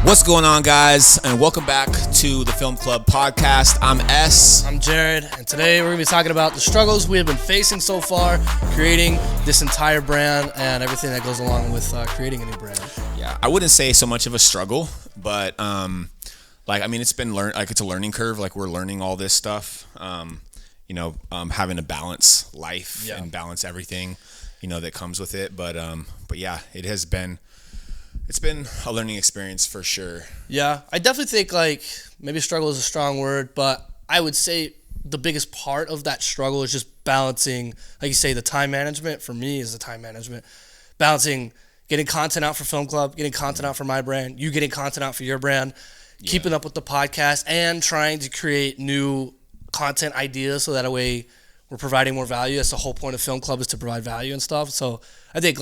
What's going on, guys, and welcome back to the Film Club Podcast. I'm S. I'm Jared, and today we're going to be talking about the struggles we have been facing so far, creating this entire brand and everything that goes along with creating a new brand. Yeah, I wouldn't say so much of a struggle, but it's been it's a learning curve. Like, we're learning all this stuff. Having to balance life and balance everything, that comes with it. But yeah, it's been a learning experience for sure. Yeah, I definitely think maybe struggle is a strong word, but I would say the biggest part of that struggle is just balancing, like you say, the time management. For me is the time management. Balancing getting content out for Film Club, getting content out for my brand, you getting content out for your brand, keeping up with the podcast, and trying to create new content ideas so that way we're providing more value. That's the whole point of Film Club, is to provide value and stuff. So I think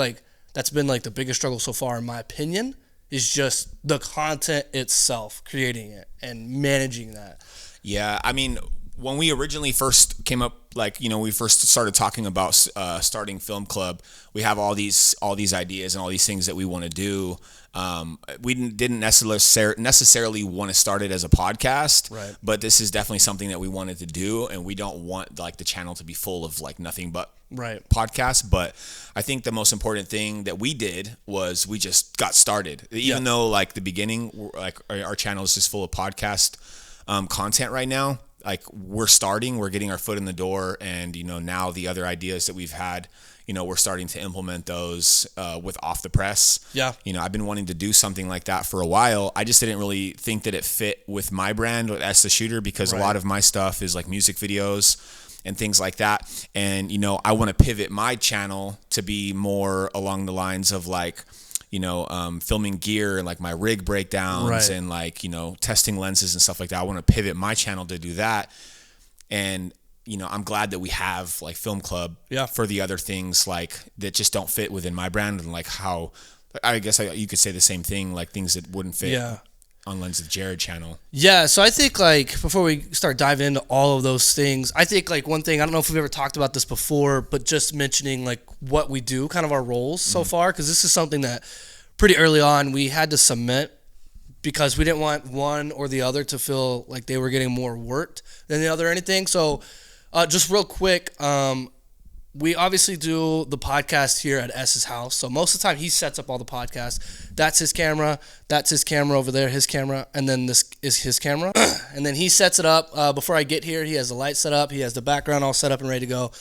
that's been the biggest struggle so far, in my opinion, is just the content itself, creating it and managing that. Yeah, I mean, when we originally first came up, we first started talking about starting Film Club, we have all these ideas and all these things that we want to do. We didn't necessarily want to start it as a podcast, right? But this is definitely something that we wanted to do, and we don't want the channel to be full of nothing but podcasts. But I think the most important thing that we did was we just got started. Even though the beginning, our channel is just full of podcast content right now. We're getting our foot in the door, and now the other ideas that we've had, we're starting to implement those with Off the Press. Yeah. I've been wanting to do something like that for a while. I just didn't really think that it fit with my brand with StheShooter, because a lot of my stuff is music videos and things like that. And, I want to pivot my channel to be more along the lines of filming gear and my rig breakdowns and testing lenses and stuff like that. I want to pivot my channel to do that. And, I'm glad that we have Film Club for the other things that just don't fit within my brand, and how I guess you could say the same thing, things that wouldn't fit on LensofJared channel. Yeah, so I think before we start diving into all of those things, I think one thing, I don't know if we've ever talked about this before, but just mentioning what we do, kind of our roles so far, because this is something that pretty early on we had to cement, because we didn't want one or the other to feel like they were getting more worked than the other or anything. So just real quick, we obviously do the podcast here at S's house. So most of the time he sets up all the podcasts. That's his camera over there, his camera, and then this is his camera. And then he sets it up. Before I get here, he has the light set up. He has the background all set up and ready to go.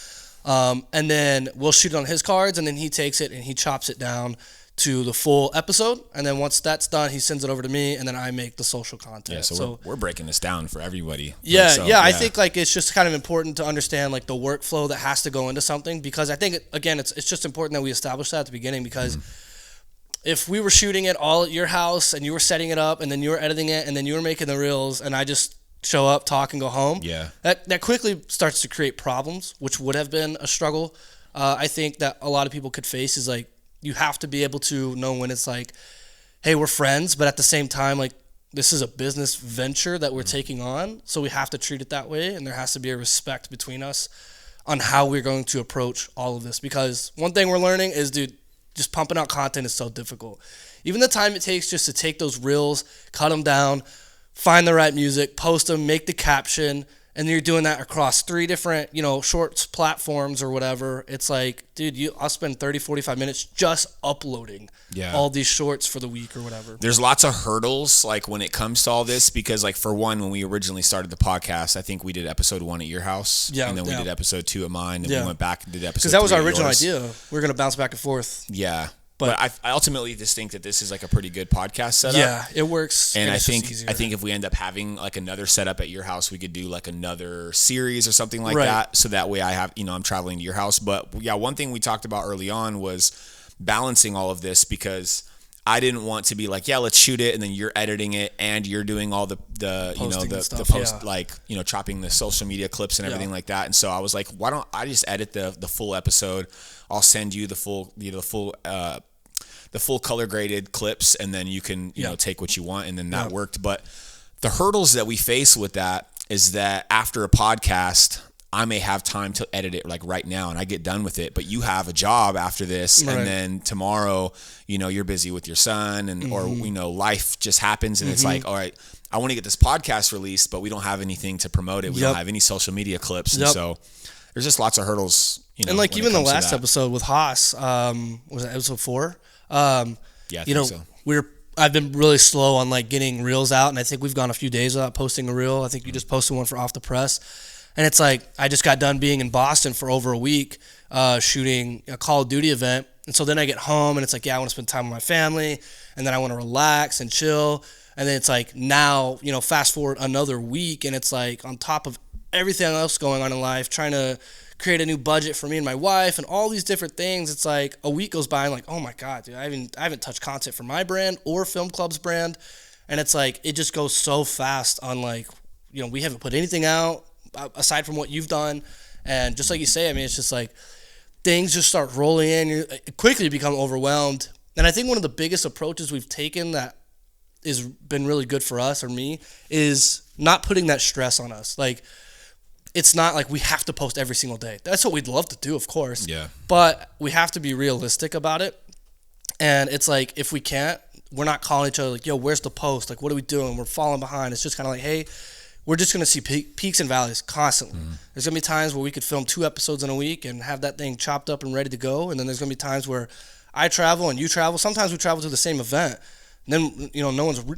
And then we'll shoot it on his cards, and then he takes it and he chops it down to the full episode, and then once that's done, he sends it over to me, and then I make the social content. Yeah, so we're breaking this down for everybody. I think it's just kind of important to understand the workflow that has to go into something, because I think it's just important that we establish that at the beginning, because if we were shooting it all at your house and you were setting it up and then you were editing it and then you were making the reels and I just show up, talk, and go home, that quickly starts to create problems, which would have been a struggle. I think that a lot of people could face is you have to be able to know when it's hey, we're friends, but at the same time, this is a business venture that we're taking on, so we have to treat it that way, and there has to be a respect between us on how we're going to approach all of this. Because one thing we're learning is, just pumping out content is so difficult. Even the time it takes just to take those reels, cut them down, find the right music, post them, make the caption, and you're doing that across 3 different, shorts platforms or whatever. It's I'll spend 30, 45 minutes just uploading all these shorts for the week or whatever. There's lots of hurdles, when it comes to all this, because, for one, when we originally started the podcast, I think we did episode 1 at your house, and then we did episode 2 at mine, and we went back and did episode 3 because that was our original yours. idea. We were going to bounce back and forth. Yeah. But I ultimately just think that this is a pretty good podcast setup. Yeah, it works. And I think if we end up having another setup at your house, we could do another series or something like that. So that way I have, I'm traveling to your house. But yeah, one thing we talked about early on was balancing all of this, because I didn't want to be let's shoot it, and then you're editing it and you're doing all the post, chopping the social media clips and everything like that. And so I was why don't I just edit the full episode? I'll send you the full color graded clips, and then you can take what you want, and then that worked. But the hurdles that we face with that is that after a podcast, I may have time to edit it like right now and I get done with it, but you have a job after this, and then tomorrow, you know, you're busy with your son, and or you know, life just happens, and it's like, all right, I want to get this podcast released, but we don't have anything to promote it. We don't have any social media clips, and so there's just lots of hurdles. You know, and like even the last episode with Haas, was it episode 4? I think so. I've been really slow on like getting reels out, and I think we've gone a few days without posting a reel. I think you just posted one for Off the Press, and it's like I just got done being in Boston for over a week shooting a Call of Duty event, and so then I get home and it's like, I want to spend time with my family, and then I want to relax and chill, and then it's like now, you know, fast forward another week, and it's like on top of everything else going on in life, trying to create a new budget for me and my wife and all these different things. It's like a week goes by and like, oh my God, dude, I haven't touched content for my brand or Film Club's brand. And it's like, it just goes so fast on like, you know, we haven't put anything out aside from what you've done. And just like you say, I mean, it's just like things just start rolling in. You quickly become overwhelmed. And I think one of the biggest approaches we've taken that has been really good for us or me is not putting that stress on us. Like, it's not like we have to post every single day. That's what we'd love to do, of course. Yeah. But we have to be realistic about it. And it's like, if we can't, we're not calling each other like, yo, where's the post? Like, what are we doing? We're falling behind. It's just kind of like, hey, we're just going to see peaks and valleys constantly. There's going to be times where we could film 2 episodes in a week and have that thing chopped up and ready to go. And then there's going to be times where I travel and you travel. Sometimes we travel to the same event. And then, you know,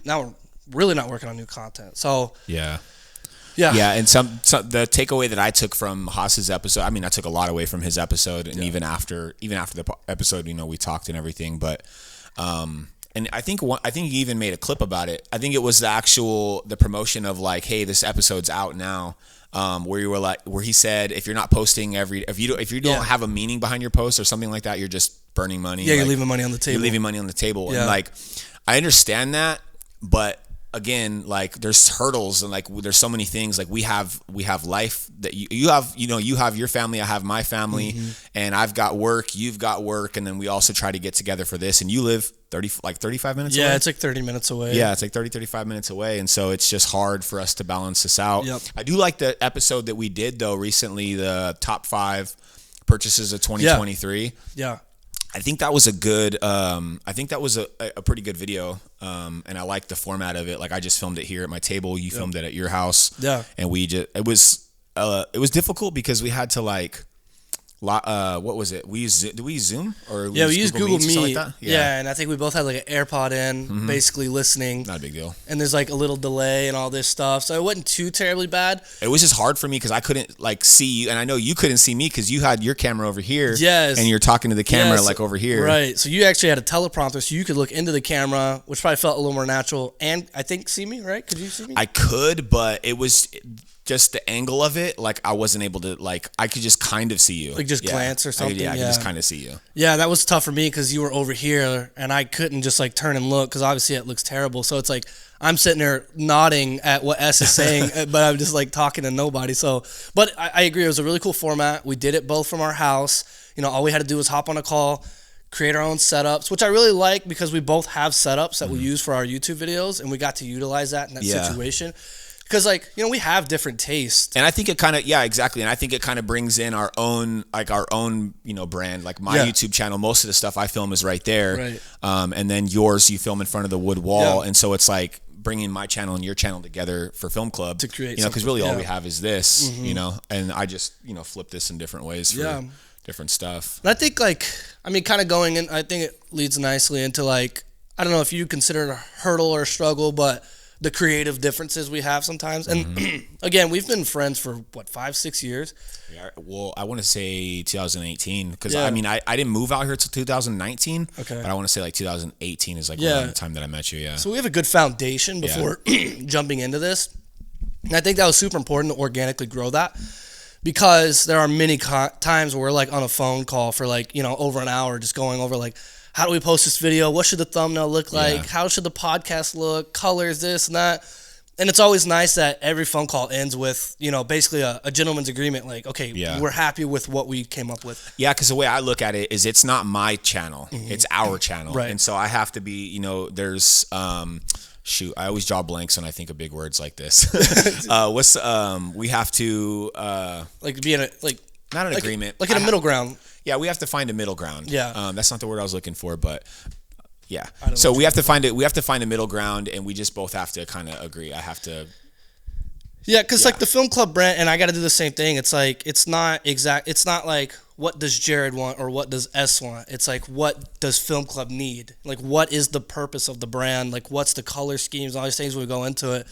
now we're really not working on new content. So, yeah, and some the takeaway that I took from Haas's episode, I mean, I took a lot away from his episode, and even after the episode, you know, we talked and everything, but and I think he even made a clip about it. I think it was the promotion of like, hey, this episode's out now, where he said, if you're not posting if you don't have a meaning behind your post or something like that, you're just burning money. Yeah, you're leaving money on the table. You're leaving money on the table, and like, I understand that, but again, like, there's hurdles, and like there's so many things. Like we have life that you have, you know, you have your family, I have my family, and I've got work, you've got work, and then we also try to get together for this. And you live 35 minutes away? Yeah, it's like 30 minutes away. Yeah, it's like 35 minutes away, and so it's just hard for us to balance this out. Yep. I do like the episode that we did though recently, the top 5 purchases of 2023. Yeah. I think that was a good. I think that was a pretty good video, and I liked the format of it. Like, I just filmed it here at my table. You filmed it at your house. Yeah. And it was difficult because we had to like, what was it? Did we use Zoom or we used Google Meet. Like that? Yeah, and I think we both had like an AirPod in, basically listening. Not a big deal. And there's like a little delay and all this stuff, so it wasn't too terribly bad. It was just hard for me because I couldn't like see you, and I know you couldn't see me because you had your camera over here. Yes. And you're talking to the camera like over here. Right. So you actually had a teleprompter, so you could look into the camera, which probably felt a little more natural, and I think see me. Right? Could you see me? I could, but it was just the angle of it, like I wasn't able to, like, I could just kind of see you. Like just glance or something? I could just kind of see you. Yeah, that was tough for me because you were over here and I couldn't just like turn and look because obviously it looks terrible. So it's like I'm sitting there nodding at what S is saying, but I'm just like talking to nobody. So, but I agree, it was a really cool format. We did it both from our house. You know, all we had to do was hop on a call, create our own setups, which I really like because we both have setups that we use for our YouTube videos, and we got to utilize that in that situation. Because, like, you know, we have different tastes. And I think it kind of, exactly. And I think it kind of brings in our own, you know, brand. Like my YouTube channel, most of the stuff I film is right there. Right. And then yours, you film in front of the wood wall. Yeah. And so it's like bringing my channel and your channel together for Film Club. To create, you know, because really all we have is this, you know, and I just, you know, flip this in different ways for different stuff. And I think, like, I mean, kind of going in, I think it leads nicely into, like, I don't know if you consider it a hurdle or a struggle, but the creative differences we have sometimes. And again, we've been friends for what, 5-6 years? Yeah, well, I want to say 2018 because I mean, I didn't move out here until 2019. Okay, but I want to say like 2018 is like around the time that I met you. Yeah. So we have a good foundation before jumping into this, and I think that was super important to organically grow that because there are many times where we're like on a phone call for like, you know, over an hour, just going over like, how do we post this video? What should the thumbnail look like? How should the podcast look? Colors, this and that. And it's always nice that every phone call ends with, basically a gentleman's agreement. Like, okay, we're happy with what we came up with. Yeah, because the way I look at it is it's not my channel. It's our channel. Right. And so I have to be, there's, shoot, I always draw blanks when I think of big words like this. We have to... like be in a, like... Not an agreement. Like in a middle ground. Yeah, we have to find a middle ground. Yeah. That's not the word I was looking for, but... Yeah. So we have to find it. We have to find a middle ground, and we just both have to kind of agree. I have to. Yeah, because like the Film Club brand, and I got to do the same thing. It's like it's not exact. It's not like what does Jared want or what does S want. It's like what does Film Club need? Like what is the purpose of the brand? Like what's the color schemes? All these things we go into it,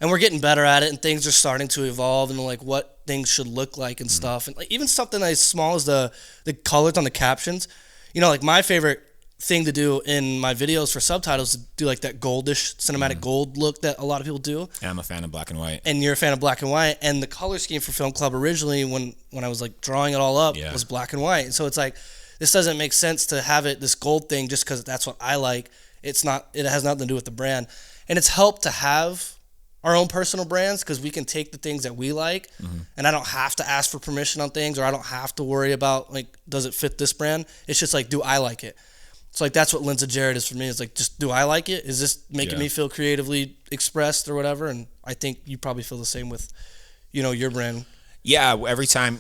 and we're getting better at it, and things are starting to evolve, and like what things should look like and stuff, and like even something as small as the colors on the captions. Like my favorite thing to do in my videos for subtitles to do like that goldish cinematic gold look that a lot of people do. Yeah, I'm a fan of black and white. And you're a fan of black and white. And the color scheme for Film Club originally, when I was like drawing it all up, was black and white. And so it's like, this doesn't make sense to have it this gold thing just because that's what I like. It has nothing to do with the brand. And it's helped to have our own personal brands because we can take the things that we like, and I don't have to ask for permission on things, or I don't have to worry about like, does it fit this brand? It's just like, do I like it? So like that's what LensofJared is for me. It's like, just do I like it? Is this making me feel creatively expressed or whatever? And I think you probably feel the same with, your brand. Yeah, every time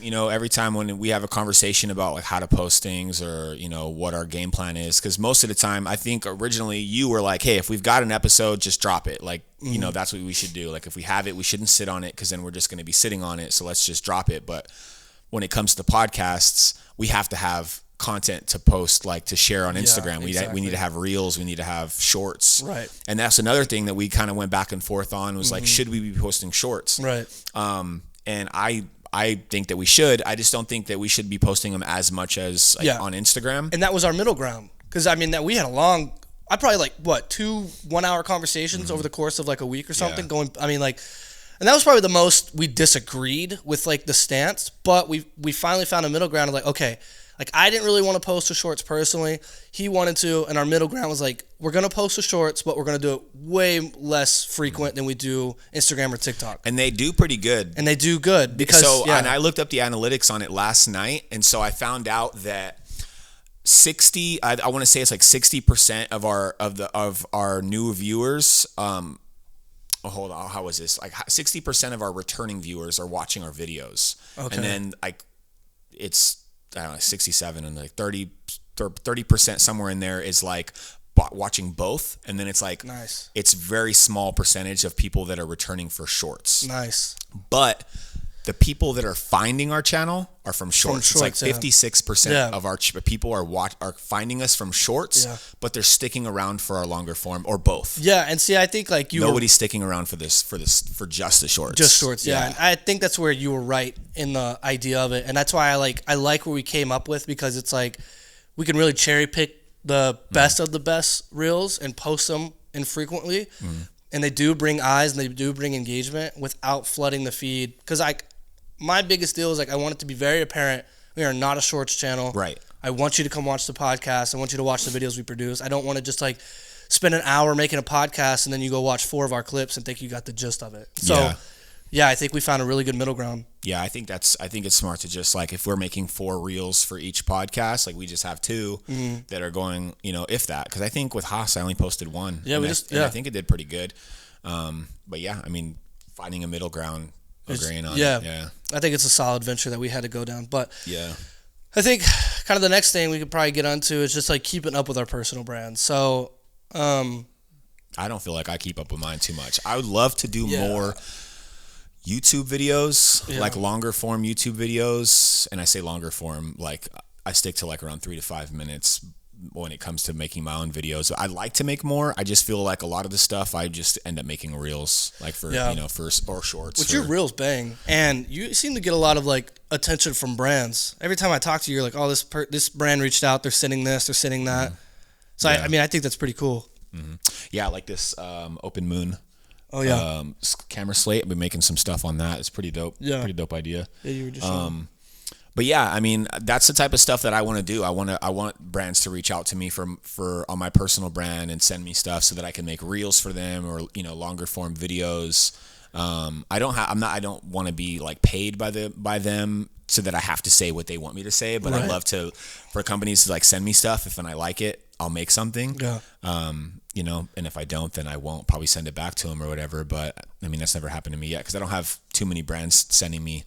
when we have a conversation about like how to post things or what our game plan is, because most of the time I think originally you were like, hey, if we've got an episode, just drop it. Like that's what we should do. Like if we have it, we shouldn't sit on it because then we're just going to be sitting on it. So let's just drop it. But when it comes to podcasts, we have to have content to post, like to share on Instagram. We need to have reels, we need to have shorts, right? And that's another thing that we kind of went back and forth on was like, should we be posting shorts, right? And I think that we should. I just don't think that we should be posting them as much as on Instagram. And that was our middle ground, because I mean that we had I probably like 2 1-hour conversations over the course of like a week or something and that was probably the most we disagreed with like the stance, but we finally found a middle ground of like, okay, like I didn't really want to post the shorts personally. He wanted to, and our middle ground was like, we're going to post the shorts, but we're going to do it way less frequent than we do Instagram or TikTok. And they do pretty good. And they do good because and I looked up the analytics on it last night, and so I found out that I want to say it's like 60% of our new viewers hold on, how was this? Like 60% of our returning viewers are watching our videos. Okay. And then like it's I don't know, 67 and like 30% somewhere in there is like watching both, and then it's like nice. It's very small percentage of people that are returning for shorts. Nice. But the people that are finding our channel are from shorts. It's like 56% of our people are finding us from shorts, but they're sticking around for our longer form or both. Yeah, and see, I think like nobody's sticking around for just the shorts. Just shorts, yeah. And I think that's where you were right in the idea of it, and that's why I like what we came up with, because it's like we can really cherry pick the best of the best reels and post them infrequently. And they do bring eyes and they do bring engagement without flooding the feed. Because my biggest deal is like I want it to be very apparent we are not a shorts channel. Right. I want you to come watch the podcast. I want you to watch the videos we produce. I don't want to just like spend an hour making a podcast and then you go watch 4 of our clips and think you got the gist of it. So yeah, I think we found a really good middle ground. Yeah, I think it's smart to just like, if we're making 4 reels for each podcast, like we just have 2 that are going, if that. Because I think with Haas I only posted 1. Yeah, I think it did pretty good. But yeah, I mean, finding a middle ground, agreeing on it. Yeah. I think it's a solid venture that we had to go down. But yeah, I think kind of the next thing we could probably get onto is just like keeping up with our personal brands. So I don't feel like I keep up with mine too much. I would love to do more YouTube videos, like longer form YouTube videos. And I say longer form, like I stick to like around 3 to 5 minutes when it comes to making my own videos. I'd like to make more. I just feel like a lot of the stuff I just end up making reels, like for or shorts. Which your reels bang, and you seem to get a lot of like attention from brands. Every time I talk to you, you're like, "Oh, this brand reached out. They're sending this. They're sending that." So I mean, I think that's pretty cool. Yeah, like this Open Moon. Oh yeah. Camera slate. I've been making some stuff on that. It's pretty dope. Yeah. Pretty dope idea. Yeah, you were just. But yeah, I mean, that's the type of stuff that I want to do. I want brands to reach out to me for on my personal brand and send me stuff so that I can make reels for them or, you know, longer form videos. I don't want to be like paid by them so that I have to say what they want me to say, but I'd love for companies to like send me stuff. If I like it, I'll make something. Yeah. You know, and if I don't, then I won't probably send it back to them or whatever. But I mean, that's never happened to me yet because I don't have too many brands sending me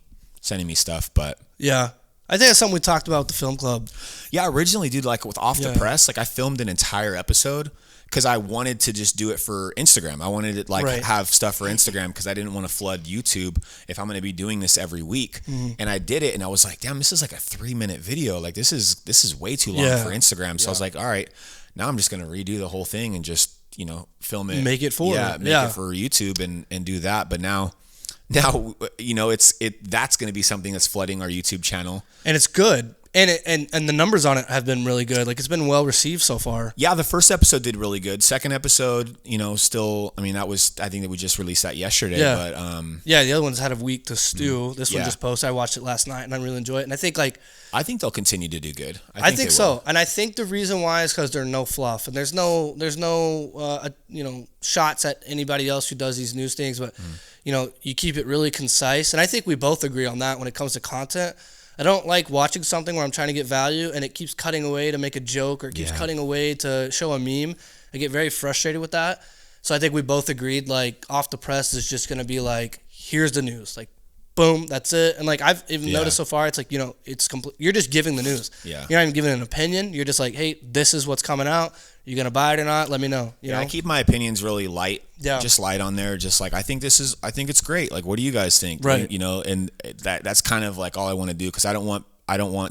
stuff. But yeah, I think that's something we talked about with the film club. Yeah, originally, dude, like with Off the Press, like I filmed an entire episode because I wanted to just do it for Instagram. I wanted to like have stuff for Instagram because I didn't want to flood YouTube if I'm going to be doing this every week. And I did it, and I was like, damn, this is like a 3-minute video. Like this is way too long for Instagram. So I was like, all right, now I'm just going to redo the whole thing and just, you know, film it, make it for it for YouTube and do that. But now, you know, that's going to be something that's flooding our YouTube channel, and it's good. And the numbers on it have been really good. Like it's been well received so far. Yeah, the first episode did really good. Second episode, you know, still, I mean, I think that we just released that yesterday. Yeah. But yeah, the other one's had a week to stew. This one just posted. I watched it last night and I really enjoyed it. And I think they'll continue to do good. I think so. And I think the reason why is because there's no fluff and there's no you know, shots at anybody else who does these news things. But you know, you keep it really concise. And I think we both agree on that when it comes to content. I don't like watching something where I'm trying to get value and it keeps cutting away to make a joke or it keeps cutting away to show a meme. I get very frustrated with that. So I think we both agreed, like, Off the Press is just going to be like, here's the news. Like, boom, that's it. And, like, I've even noticed so far, it's like, you know, it's complete. You're just giving the news. Yeah. You're not even giving an opinion. You're just like, hey, this is what's coming out. You going to buy it or not? Let me know. You know? I keep my opinions really light. Yeah. Just light on there. Just like, I think it's great. Like, what do you guys think? Right. You know, and that's kind of like all I want to do because I don't want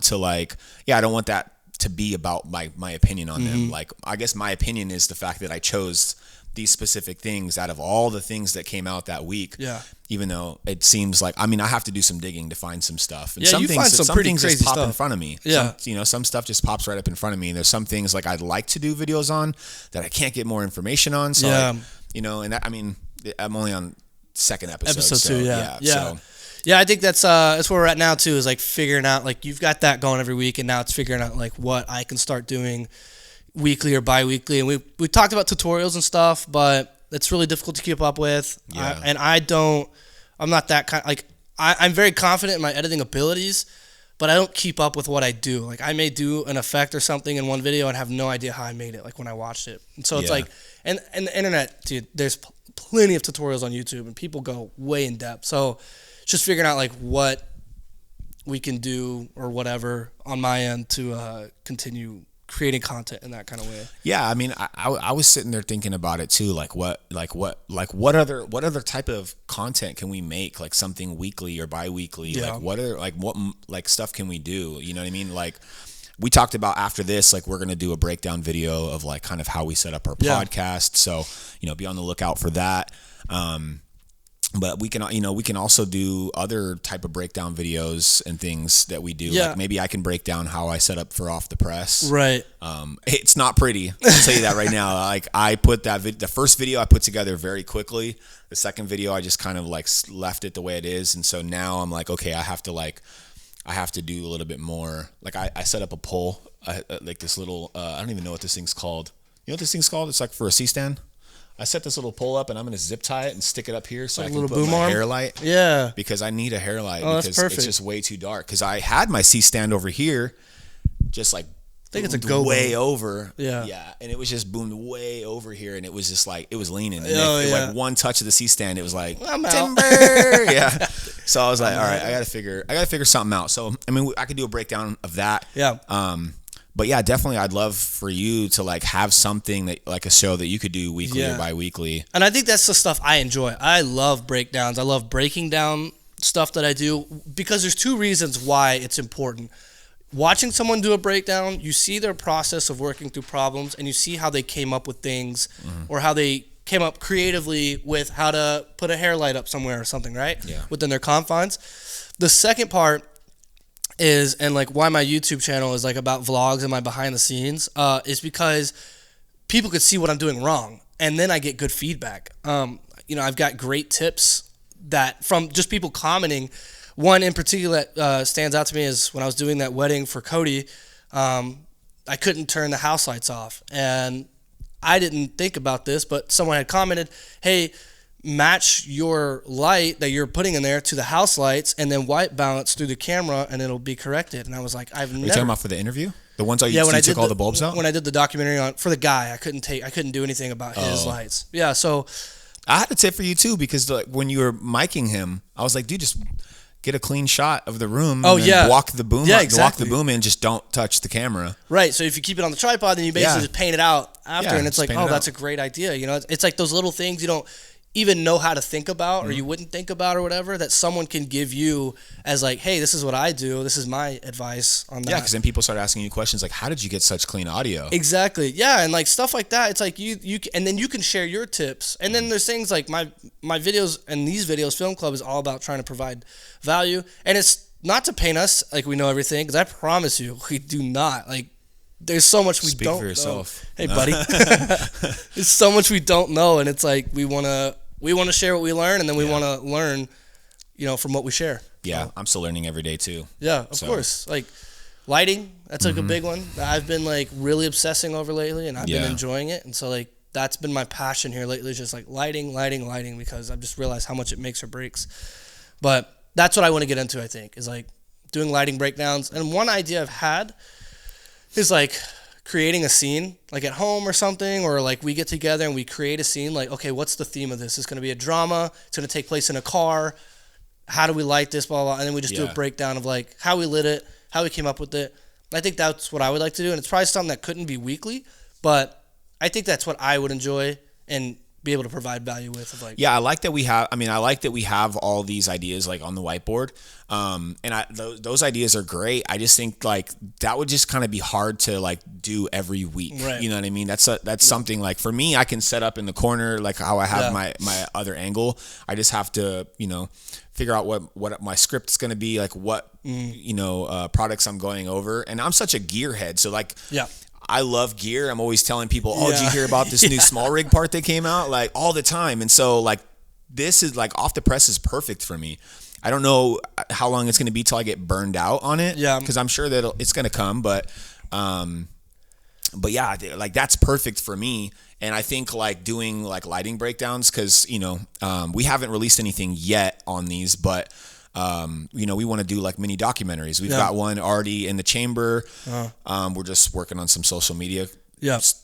to like, I don't want that to be about my opinion on them. Like, I guess my opinion is the fact that I chose these specific things out of all the things that came out that week. Yeah. Even though it seems like, I mean, I have to do some digging to find some stuff. And you find some pretty crazy just pop stuff in front of me. Yeah. Some stuff just pops right up in front of me. And there's some things like I'd like to do videos on that I can't get more information on. So, like, you know, and that, I mean, I'm only on second episode. Episode 2, yeah. So. Yeah, I think that's where we're at now too. Is like figuring out, like, you've got that going every week, and now it's figuring out like what I can start doing weekly or bi-weekly. And we talked about tutorials and stuff, but it's really difficult to keep up with. Yeah. I'm not that kind. Like I'm very confident in my editing abilities, but I don't keep up with what I do. Like I may do an effect or something in one video and have no idea how I made it. Like when I watched it, and so it's like, and the internet, dude. There's plenty of tutorials on YouTube, and people go way in depth. So. Just figuring out like what we can do or whatever on my end to continue creating content in that kind of way. Yeah, I mean, I was sitting there thinking about it too. Like what other type of content can we make? Like something weekly or bi-weekly? Yeah. Like what stuff can we do? You know what I mean? Like we talked about after this, like we're gonna do a breakdown video of like kind of how we set up our podcast. So you know, be on the lookout for that. But we can also do other type of breakdown videos and things that we do. Yeah. Like maybe I can break down how I set up for Off the Press. Right. It's not pretty. I'll tell you that right now. Like I put the first video I put together very quickly. The second video I just kind of like left it the way it is. And so now I'm like, okay, I have to do a little bit more. Like I set up a pole, like this little, I don't even know what this thing's called. You know what this thing's called? It's like for a C-stand. I set this little pole up and I'm going to zip tie it and stick it up here so like I can put my hair light. Yeah. Because I need a hair light that's because perfect. it's just way too dark. Because I had my C-stand over here just like I think it's a go way over. Yeah. Yeah. And it was just boomed way over here and it was just like, it was leaning. And like one touch of the C-stand, it was like, I'm out. Timber. Yeah. So I was like, all right, I got to figure something out. So, I mean, I could do a breakdown of that. Yeah. But yeah, definitely I'd love for you to like have something that like a show that you could do weekly or bi-weekly. And I think that's the stuff I enjoy. I love breakdowns. I love breaking down stuff that I do because there's two reasons why it's important. Watching someone do a breakdown, you see their process of working through problems and you see how they came up with things or how they came up creatively with how to put a hair light up somewhere or something, right? Yeah. Within their confines. The second part is, and like why my YouTube channel is like about vlogs and my behind the scenes, is because people could see what I'm doing wrong and then I get good feedback. You know, I've got great tips that from just people commenting one in particular that stands out to me is when I was doing that wedding for Cody, I couldn't turn the house lights off. And I didn't think about this, but someone had commented, hey, match your light that you're putting in there to the house lights and then white balance through the camera and it'll be corrected. And I was like, Are you talking about for the interview? The ones you took all the bulbs out? When I did the documentary for the guy, I couldn't do anything about his lights. Yeah, so I had a tip for you too, because when you were micing him, I was like, dude, just get a clean shot of the room. Walk the boom. Walk the boom in. Just don't touch the camera. Right. So if you keep it on the tripod, then you basically just paint it out after, and it's like, that's a great idea. You know, it's like those little things you don't even know how to think about, or you wouldn't think about, or whatever, that someone can give you as like, hey, this is what I do. This is my advice on that. Yeah, because then people start asking you questions like, how did you get such clean audio? Exactly. Yeah, and like stuff like that. It's like you and then you can share your tips. And then there's things like my videos and these videos. Film Club is all about trying to provide value, and it's not to paint us like we know everything, because I promise you, we do not. Like, there's so much we Speak don't for yourself. Know. Hey, buddy. There's so much we don't know, and it's like we want to share what we learn, and then we want to learn, from what we share. Yeah, I'm still learning every day too. Yeah, of course. Like lighting, that's like a big one that I've been like really obsessing over lately, and I've been enjoying it. And so like that's been my passion here lately, is just like lighting, because I've just realized how much it makes or breaks. But that's what I want to get into, I think, is like doing lighting breakdowns. And one idea I've had is like creating a scene, like at home or something, or like we get together and we create a scene, like, okay, what's the theme of this? It's going to be a drama. It's going to take place in a car. How do we light this, blah, blah, blah. And then we just do a breakdown of like how we lit it, how we came up with it. I think that's what I would like to do. And it's probably something that couldn't be weekly, but I think that's what I would enjoy and be able to provide value with. Of like, I like that we have all these ideas like on the whiteboard. And those ideas are great. I just think like that would just kind of be hard to like do every week. Right. You know what I mean? That's something like for me, I can set up in the corner, like how I have my other angle. I just have to, figure out what my script's going to be, like what, products I'm going over. And I'm such a gearhead. So like, I love gear. I'm always telling people, did you hear about this new small rig part that came out? Like all the time. And so like, this is like off the press is perfect for me. I don't know how long it's going to be till I get burned out on it. Yeah. Cause I'm sure that it's going to come, but yeah, like that's perfect for me. And I think like doing like lighting breakdowns, cause we haven't released anything yet on these, but we want to do like mini documentaries. We've got one already in the chamber. We're just working on some social media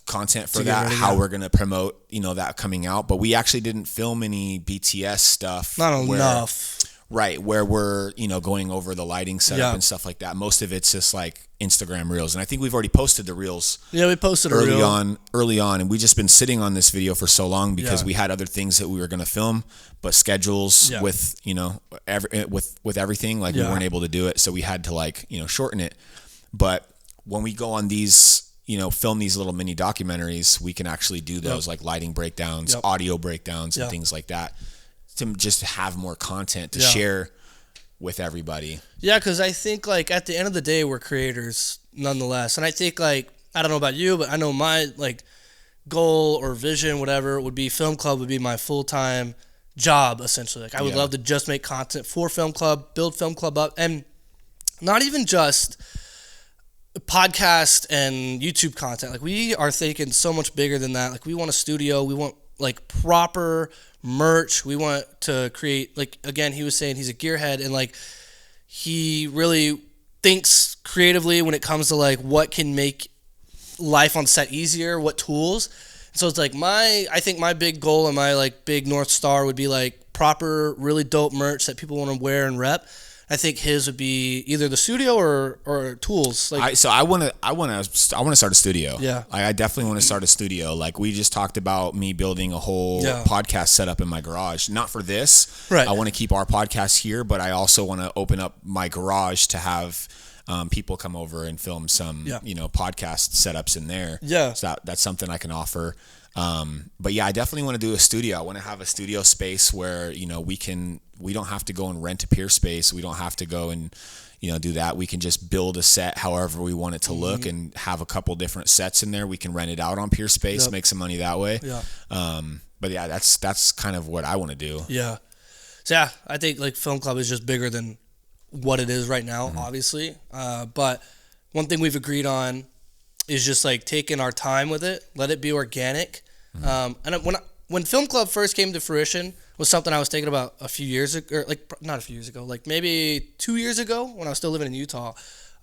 content for that, how we're going to promote, that coming out. But we actually didn't film any BTS stuff. Not enough. Right, where we're, going over the lighting setup and stuff like that. Most of it's just like Instagram reels. And I think we've already posted the reels. Yeah, we posted early on. And we've just been sitting on this video for so long because we had other things that we were going to film, but schedules with, with everything, like we weren't able to do it. So we had to like, shorten it. But when we go on these, film these little mini documentaries, we can actually do those like lighting breakdowns, audio breakdowns and things like that, to just have more content to share with everybody. Yeah, because I think like at the end of the day, we're creators nonetheless. And I think like, I don't know about you, but I know my like goal or vision, whatever, would be Film Club would be my full-time job, essentially. Like I would love to just make content for Film Club, build Film Club up, and not even just podcast and YouTube content. Like we are thinking so much bigger than that. Like we want a studio, we want like proper merch. We want to create, like, again, he was saying he's a gearhead, and like he really thinks creatively when it comes to like what can make life on set easier, what tools. So it's like I think my big goal and my like big North Star would be like proper, really dope merch that people want to wear and rep. I think his would be either the studio or tools. Like, I want to start a studio. Yeah, I definitely want to start a studio. Like we just talked about me building a whole podcast setup in my garage. Not for this. Right. I want to keep our podcast here, but I also want to open up my garage to have people come over and film some podcast setups in there. Yeah. So that's something I can offer. But yeah, I definitely want to do a studio. I want to have a studio space where, we don't have to go and rent a peer space. We don't have to go and, do that. We can just build a set however we want it to look and have a couple different sets in there. We can rent it out on peer space, make some money that way. Yeah. But yeah, that's kind of what I want to do. Yeah. So yeah, I think like Film Club is just bigger than what it is right now, obviously. But one thing we've agreed on is just like taking our time with it, let it be organic. And when Film Club first came to fruition, was something I was thinking about a few years ago, or like not a few years ago, like maybe 2 years ago when I was still living in Utah.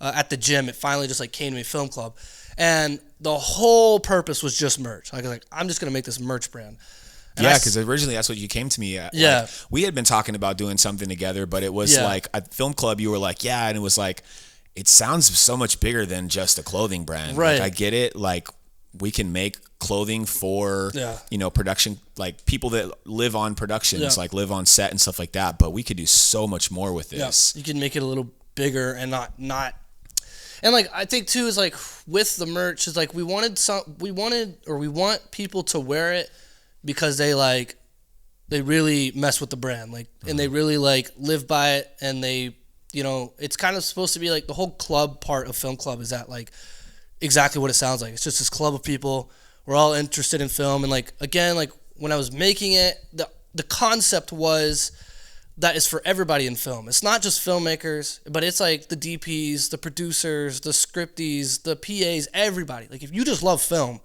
At the gym, it finally just like came to me, Film Club, and the whole purpose was just merch. Like I'm just gonna make this merch brand. And yeah, because originally that's what you came to me at. Yeah, like, we had been talking about doing something together, but it was like at Film Club, you were like, yeah, and it was like, it sounds so much bigger than just a clothing brand. Right. Like, I get it. Like, we can make clothing for production, like people that live on productions, like live on set and stuff like that. But we could do so much more with this. You can make it a little bigger and not. And like I think too is like with the merch is like we want people to wear it because they really mess with the brand, like, and they really like live by it, and they, it's kind of supposed to be like the whole club part of Film Club is that like exactly what it sounds like. It's just this club of people. We're all interested in film, and like again, like when I was making it, the concept was that is for everybody in film. It's not just filmmakers, but it's like the DPs, the producers, the scripties, the PAs, everybody. Like if you just love film,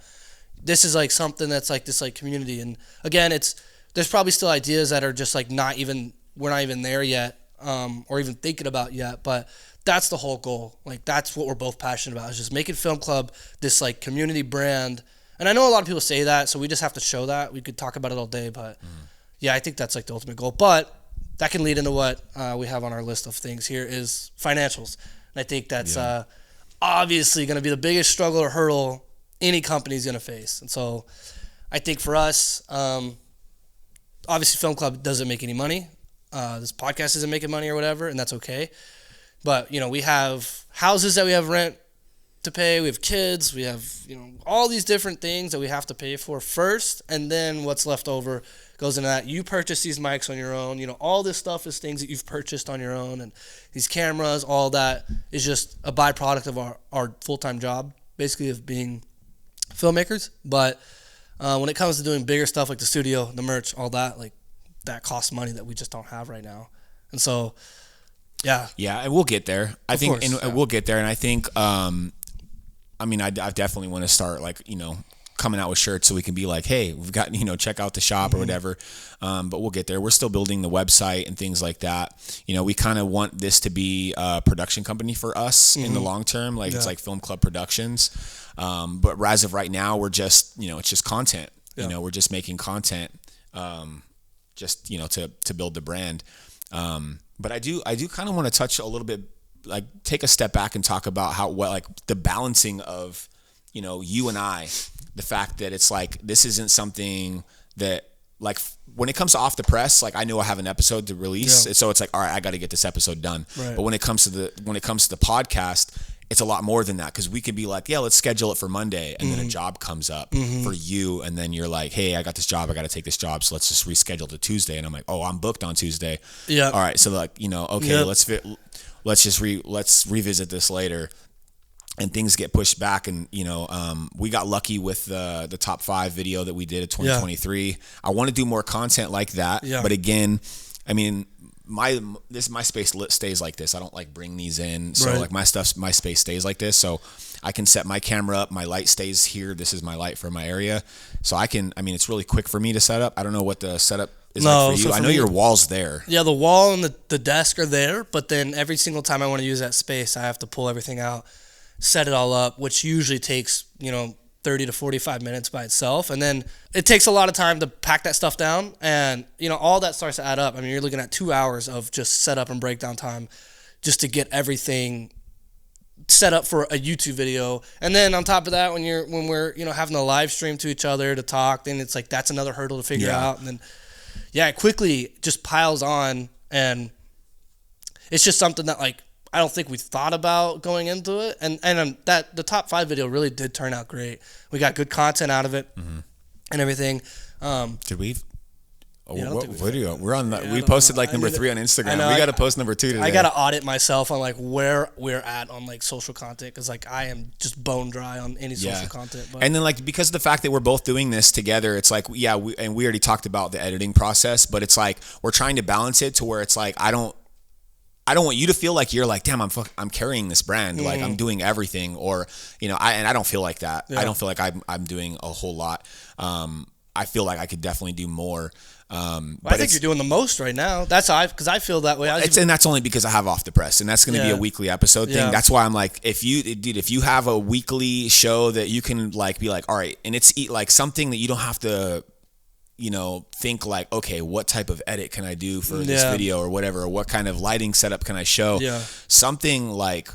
this is like something that's like this like community. And again, there's probably still ideas that are just like we're not even there yet, or even thinking about yet, but that's the whole goal. Like that's what we're both passionate about, is just making Film Club this like community brand. And I know a lot of people say that, so we just have to show that. We could talk about it all day, but yeah, I think that's like the ultimate goal. But that can lead into what we have on our list of things here is financials. And I think that's obviously going to be the biggest struggle or hurdle any company is going to face. And so I think for us, obviously Film Club doesn't make any money. This podcast isn't making money or whatever, and that's okay. But, we have houses that we have rent to pay. We have kids. We have, all these different things that we have to pay for first. And then what's left over goes into that. You purchase these mics on your own. All this stuff is things that you've purchased on your own. And these cameras, all that is just a byproduct of our full-time job, basically, of being filmmakers. But when it comes to doing bigger stuff like the studio, the merch, all that, like that costs money that we just don't have right now. And so, yeah, and we'll get there. I think we'll get there. And I think, I definitely want to start like, coming out with shirts so we can be like, hey, we've got, check out the shop or whatever. But we'll get there. We're still building the website and things like that. We kind of want this to be a production company for us in the long term. Like it's like Film Club Productions. But as of right now, we're just, it's just content. We're just making content, just, to build the brand. But I do kind of want to touch a little bit, like take a step back and talk about like the balancing of, you and I, the fact that it's like, this isn't something that like when it comes to Off the Press, like I know I have an episode to release. So it's like, all right, I got to get this episode done. Right. But when it comes to the podcast, it's a lot more than that. Cause we could be like, yeah, let's schedule it for Monday. And then a job comes up for you. And then you're like, hey, I got this job. I got to take this job. So let's just reschedule to Tuesday. And I'm like, oh, I'm booked on Tuesday. Yeah. All right. So like, okay, let's revisit this later. And things get pushed back, and we got lucky with the top 5 video that we did in 2023. Yeah. I want to do more content like that, but again, my space stays like this. I don't like bring these in, so like my space stays like this. So I can set my camera up. My light stays here. This is my light for my area, so I can. It's really quick for me to set up. I don't know what the setup is like for you. I know your wall's there. Yeah, the wall and the desk are there, but then every single time I want to use that space, I have to pull everything out, set it all up, which usually takes 30 to 45 minutes by itself, and then it takes a lot of time to pack that stuff down, and all that starts to add up. You're looking at 2 hours of just setup and breakdown time just to get everything set up for a YouTube video. And then on top of that, when we're having a live stream to each other to talk, then it's like that's another hurdle to figure out. And then it quickly just piles on, and it's just something that like I don't think we thought about going into it, and that the top 5 video really did turn out great. We got good content out of it and everything. Did we? What video? We're on. We posted like number 3 on Instagram. We got to post number 2 today. I got to audit myself on like where we're at on like social content, because like I am just bone dry on any social content. But. And then like because of the fact that we're both doing this together, it's like we already talked about the editing process, but it's like we're trying to balance it to where it's like I don't I don't want you to feel like you're like, damn, I'm carrying this brand, like I'm doing everything, or I don't feel like that. I don't feel like I'm doing a whole lot. I feel like I could definitely do more. But I think you're doing the most right now. That's how because I feel that way. And that's only because I have Off the Press, and that's going to be a weekly episode thing. That's why I'm like, if you have a weekly show that you can like be like, all right, and it's like something that you don't have to, think like, okay, what type of edit can I do for this video or whatever, or what kind of lighting setup can I show? Something like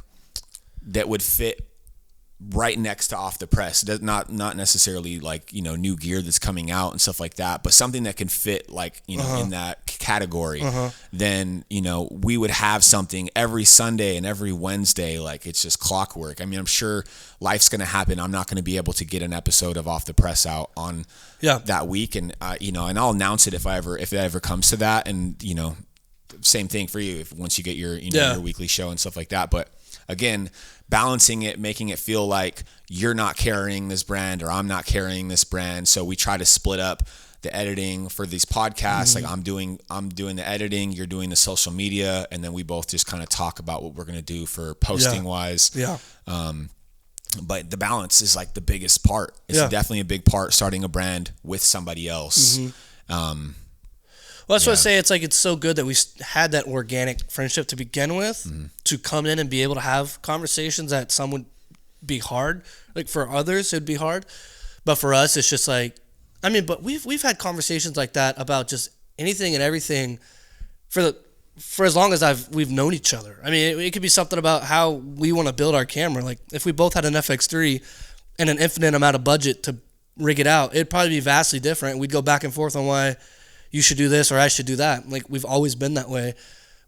that would fit right next to Off the Press, not necessarily like new gear that's coming out and stuff like that, but something that can fit like in that category. Then we would have something every Sunday and every Wednesday, like it's just clockwork. I mean, I'm sure life's gonna happen. I'm not gonna be able to get an episode of Off the Press out on that week, and and I'll announce it if it ever comes to that. And same thing for you once you get your your weekly show and stuff like that. But again, balancing it, making it feel like you're not carrying this brand or I'm not carrying this brand. So we try to split up the editing for these podcasts. Like I'm doing the editing, you're doing the social media, and then we both just kind of talk about what we're going to do for posting wise. But the balance is like the biggest part. It's definitely a big part, starting a brand with somebody else. Well, that's what I say. It's like, it's so good that we had that organic friendship to begin with, to come in and be able to have conversations that some would be hard. Like for others, it'd be hard. But for us, it's just like, but we've had conversations like that about just anything and everything for as long as we've known each other. I mean, it could be something about how we want to build our camera. Like if we both had an FX3 and an infinite amount of budget to rig it out, it'd probably be vastly different. We'd go back and forth on why you should do this or I should do that. Like we've always been that way,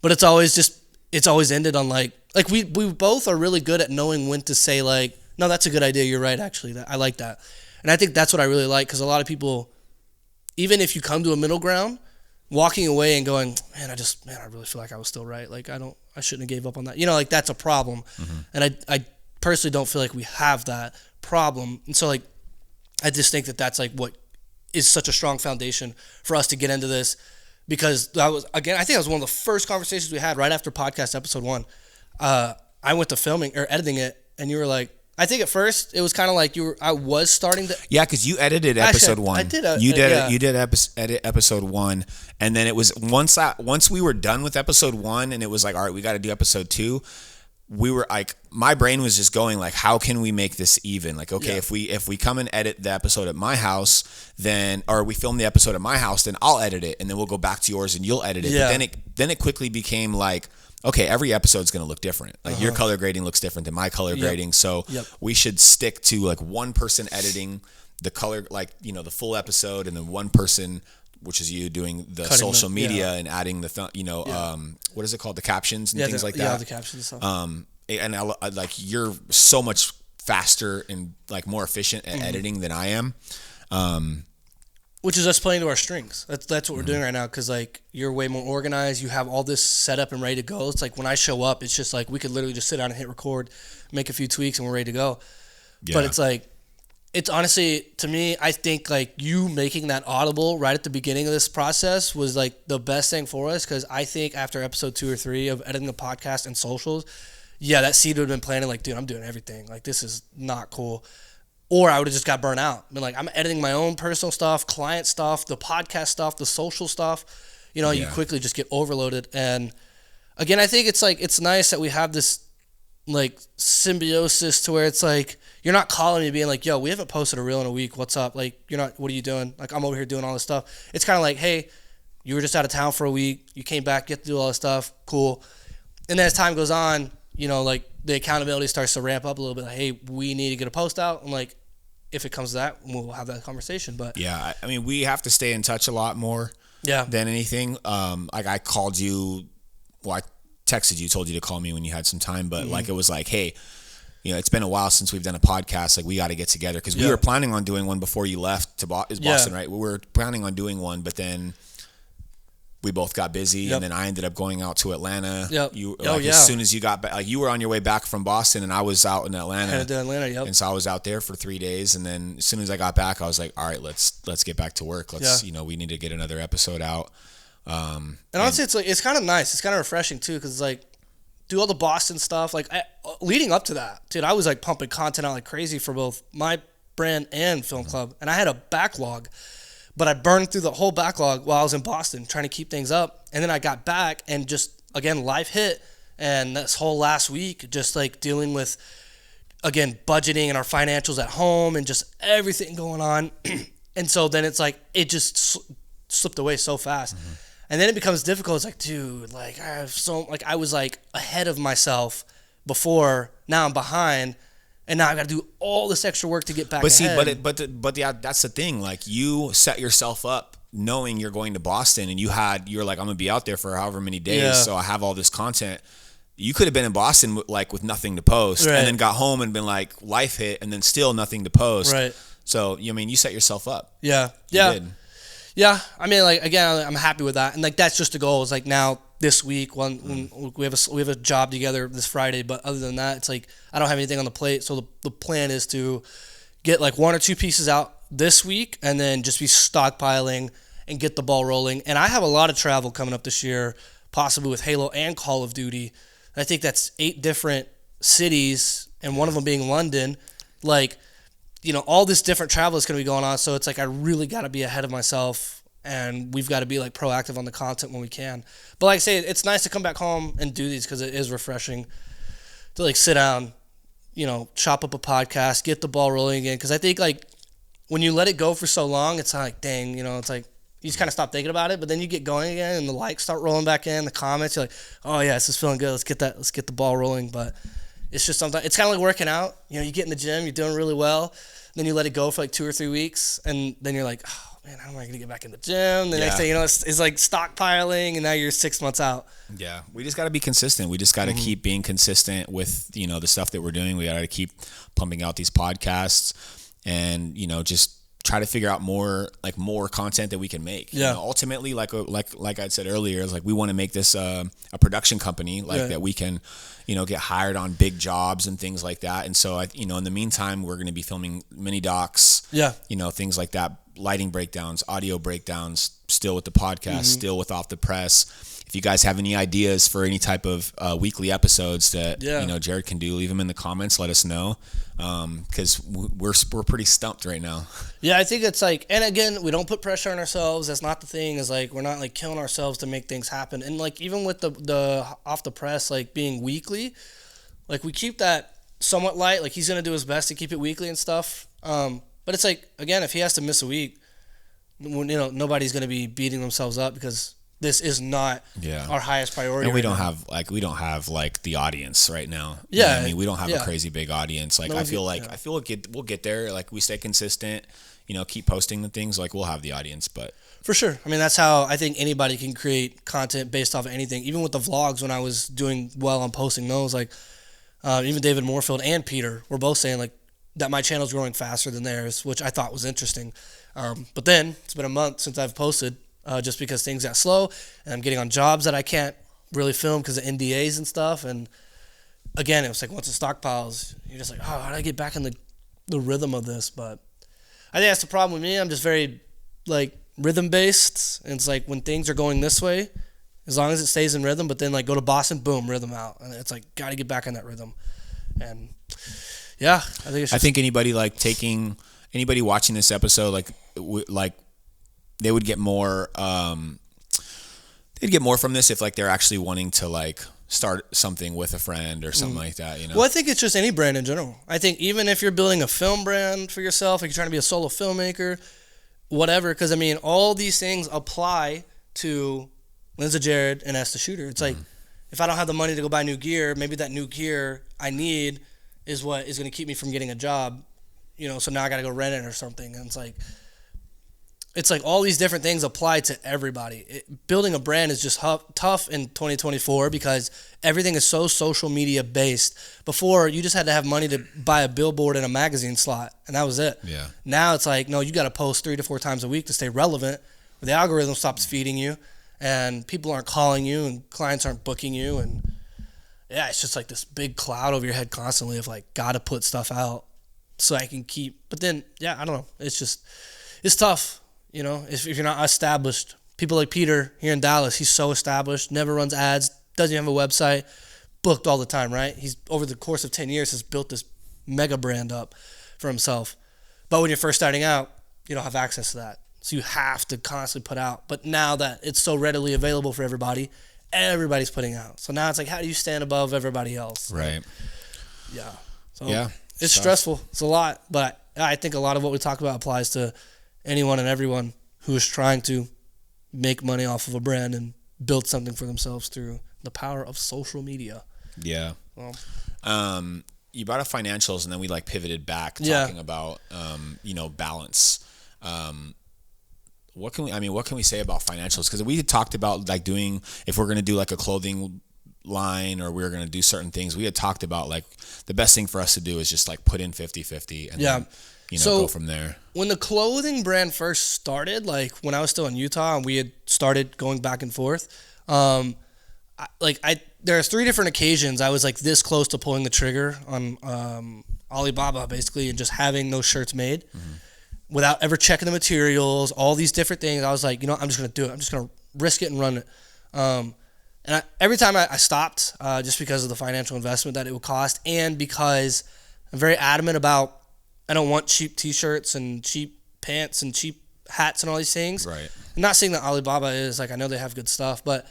but it's always ended on like we both are really good at knowing when to say like, no, that's a good idea. You're right. Actually, I like that. And I think that's what I really like. Cause a lot of people, even if you come to a middle ground, walking away and going, man, I really feel like I was still right. Like I shouldn't have gave up on that. Like that's a problem. And I personally don't feel like we have that problem. And so like, I just think that that's like what is such a strong foundation for us to get into this, because I think that was one of the first conversations we had right after podcast episode 1. I went to filming or editing it, and you were like, I think at first it was kind of like I was starting to. Yeah, because you edited episode 1. I did. You did edit episode 1, and then it was once we were done with episode 1, and it was like, all right, we got to do episode 2. We were like, my brain was just going like, how can we make this even? Like, okay, if we come and edit the episode at my house, or we film the episode at my house, then I'll edit it, and then we'll go back to yours and you'll edit it. But then it quickly became like, okay, every episode's going to look different. Like your color grading looks different than my color grading. So we should stick to like one person editing the color, like, the full episode, and then one person, which is you, doing the social media and adding the, what is it called? The captions and things like that. Yeah, the captions and stuff. And I like, you're so much faster and like more efficient at editing than I am. Which is us playing to our strengths. That's what we're doing right now. Cause like you're way more organized. You have all this set up and ready to go. It's like when I show up, it's just like, we could literally just sit down and hit record, make a few tweaks, and we're ready to go. Yeah. But it's like, it's honestly, to me, I think like you making that audible right at the beginning of this process was like the best thing for us. Cause I think after episode 2 or 3 of editing the podcast and socials, that seed would have been planted like, dude, I'm doing everything. Like, this is not cool. Or I would have just got burnt out. Been like, I'm editing my own personal stuff, client stuff, the podcast stuff, the social stuff. You quickly just get overloaded. And again, I think it's like, it's nice that we have this like symbiosis to where it's like, you're not calling me being like, yo, we haven't posted a reel in a week. What's up? Like, what are you doing? Like, I'm over here doing all this stuff. It's kind of like, hey, you were just out of town for a week. You came back, you have to do all this stuff. Cool. And then as time goes on, like the accountability starts to ramp up a little bit. Like, hey, we need to get a post out. And like, if it comes to that, we'll have that conversation. But yeah, I mean, we have to stay in touch a lot more than anything. Like I called you, I texted you, told you to call me when you had some time, but like, it was like, hey, it's been a while since we've done a podcast. Like, we got to get together, because we were planning on doing one before you left to Boston, right? We were planning on doing one, but then we both got busy, and then I ended up going out to Atlanta. As soon as you got back, like, you were on your way back from Boston, and I was out in Atlanta. And so I was out there for 3 days, and then as soon as I got back, I was like, all right, let's get back to work. We need to get another episode out. And honestly, it's kind of nice. It's kind of refreshing too, because like do all the Boston stuff. Like leading up to that, dude, I was like pumping content out like crazy for both my brand and Film Club, and I had a backlog, but I burned through the whole backlog while I was in Boston trying to keep things up. And then I got back and just, again, life hit. And this whole last week, just like dealing with, again, budgeting and our financials at home and just everything going on. And so then it's like, it just slipped away so fast. Mm-hmm. And then it becomes difficult. It's like, dude, like I was like ahead of myself before, now I'm behind. And now I got to do all this extra work to get back ahead. But that's the thing. Like, you set yourself up knowing you're going to Boston, and you're like, I'm gonna be out there for however many days, so I have all this content. You could have been in Boston with nothing to post, and then got home and been like, life hit, and then still nothing to post. Right. So you set yourself up. Yeah. You did. Yeah. I mean, like, again, I'm happy with that, and like that's just the goal. Is like now this week when we have a job together this Friday, but other than that, it's like I don't have anything on the plate. So the plan is to get like 1 or 2 pieces out this week, and then just be stockpiling and get the ball rolling. And I have a lot of travel coming up this year, possibly with Halo and Call of Duty. I think that's 8 different cities, and one of them being London. Like, all this different travel is going to be going on. So it's like I really got to be ahead of myself, and we've got to be like proactive on the content when we can. But like I say, it's nice to come back home and do these because it is refreshing to like sit down, chop up a podcast, get the ball rolling again. Because I think like when you let it go for so long, it's like, dang, it's like you just kind of stop thinking about it. But then you get going again, and the likes start rolling back in, the comments. You're like, oh yeah, this is feeling good. Let's get the ball rolling. But it's just sometimes it's kind of like working out. You get in the gym, you're doing really well, then you let it go for like 2 or 3 weeks, and then you're like, oh man, how am I gonna get back in the gym? The next thing it's like stockpiling, and now you're 6 months out. Yeah, we just got to be consistent. We just got to keep being consistent with the stuff that we're doing. We got to keep pumping out these podcasts, and just try to figure out more content that we can make. Yeah. Ultimately, like I said earlier, is like we want to make this a production company that we can get hired on big jobs and things like that. And so in the meantime, we're going to be filming mini docs. Yeah. Things like that, lighting breakdowns, audio breakdowns, still with the podcast, still with Off the Press. If you guys have any ideas for any type of weekly episodes that Jared can do, leave them in the comments. Let us know, because we're pretty stumped right now. Yeah, I think it's like, and again, we don't put pressure on ourselves. That's not the thing. Is like we're not like killing ourselves to make things happen. And like even with the Off the Press like being weekly, like we keep that somewhat light. Like he's gonna do his best to keep it weekly and stuff. But it's like, again, if he has to miss a week, nobody's gonna be beating themselves up because this is not our highest priority. And we don't have the audience right now. Yeah. I mean, we don't have a crazy big audience. Like, I feel we'll get there. Like, we stay consistent, keep posting the things, like we'll have the audience, but. For sure. I mean, that's how I think anybody can create content based off of anything. Even with the vlogs, when I was doing well on posting those, like even David Moorfield and Peter were both saying like that my channel's growing faster than theirs, which I thought was interesting. But then it's been a month since I've posted. Just because things got slow, and I'm getting on jobs that I can't really film because of NDAs and stuff. And again, it was like once it stockpiles, you're just like, oh, how do I get back in the rhythm of this? But I think that's the problem with me. I'm just very like rhythm based, and it's like when things are going this way, as long as it stays in rhythm. But then like go to Boston, boom, rhythm out, and it's like got to get back in that rhythm. And yeah, I think anybody watching this episode like. They would get more. They'd get more from this if like they're actually wanting to like start something with a friend or something like that. Well, I think it's just any brand in general. I think even if you're building a film brand for yourself, if you're trying to be a solo filmmaker, whatever. Because I mean, all these things apply to LensofJared and StheShooter. It's like if I don't have the money to go buy new gear, maybe that new gear I need is what is going to keep me from getting a job. So now I got to go rent it or something, and it's like all these different things apply to everybody. Building a brand is just tough in 2024 because everything is so social media based. Before, you just had to have money to buy a billboard and a magazine slot, and that was it. Yeah. Now it's like, no, you got to post 3 to 4 times a week to stay relevant. Or the algorithm stops feeding you, and people aren't calling you, and clients aren't booking you, and yeah, it's just like this big cloud over your head constantly of like, got to put stuff out so I can keep. But then, yeah, I don't know. It's tough. If you're not established, people like Peter here in Dallas, he's so established, never runs ads, doesn't even have a website, booked all the time, right? He's over the course of 10 years has built this mega brand up for himself. But when you're first starting out, you don't have access to that. So you have to constantly put out. But now that it's so readily available for everybody's putting out. So now it's like, how do you stand above everybody else? Right. Yeah. So yeah. It's stressful. It's a lot. But I think a lot of what we talk about applies to anyone and everyone who is trying to make money off of a brand and build something for themselves through the power of social media. Yeah. Well, you brought up financials, and then we like pivoted back talking about balance. What can we say about financials? Because we had talked about like doing, if we're going to do like a clothing line or we were going to do certain things, we had talked about like the best thing for us to do is just like put in 50-50 and then, go from there. When the clothing brand first started, like when I was still in Utah and we had started going back and forth, there's 3 different occasions I was like this close to pulling the trigger on Alibaba basically and just having those shirts made without ever checking the materials, all these different things. I was like, I'm just going to do it. I'm just going to risk it and run it. Every time I stopped just because of the financial investment that it would cost and because I'm very adamant about I don't want cheap t-shirts and cheap pants and cheap hats and all these things. Right. I'm not saying that Alibaba is like, I know they have good stuff, but